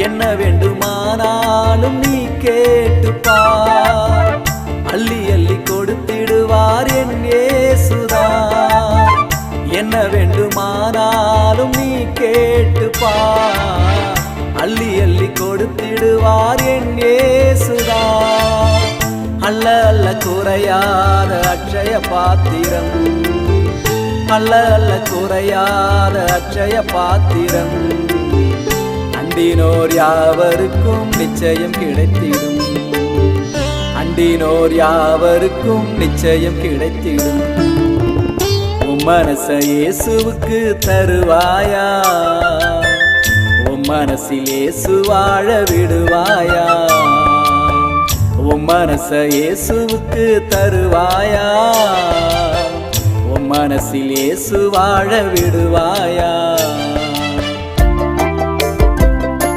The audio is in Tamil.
என்ன வேண்டுமானாலும் நீ கேட்டுப்பார். அள்ளி அள்ளி கொடுத்திடுவார் என் இயேசுதான். என்ன வேண்டுமானாலும் நீ கேட்டுப்பார். அள்ளி அள்ளி கொடுத்திடுவார் என் இயேசுதான். அல்ல அல்ல குறையாத அட்சய பாத்திரம், அல்ல அல்ல குறையாத அட்சய பாத்திரம். அண்டினோர் யாவருக்கும் நிச்சயம் கிடைத்திடும், அண்டினோர் யாவருக்கும் நிச்சயம் கிடைத்திடும். உம் மனச இயேசுவுக்கு தருவாயா, உம் மனசில் இயேசு வாழ விடுவாயா. உம் மனச இயேசுவுக்கு தருவாயா, உம் மனசில் இயேசு வாழ விடுவாயா.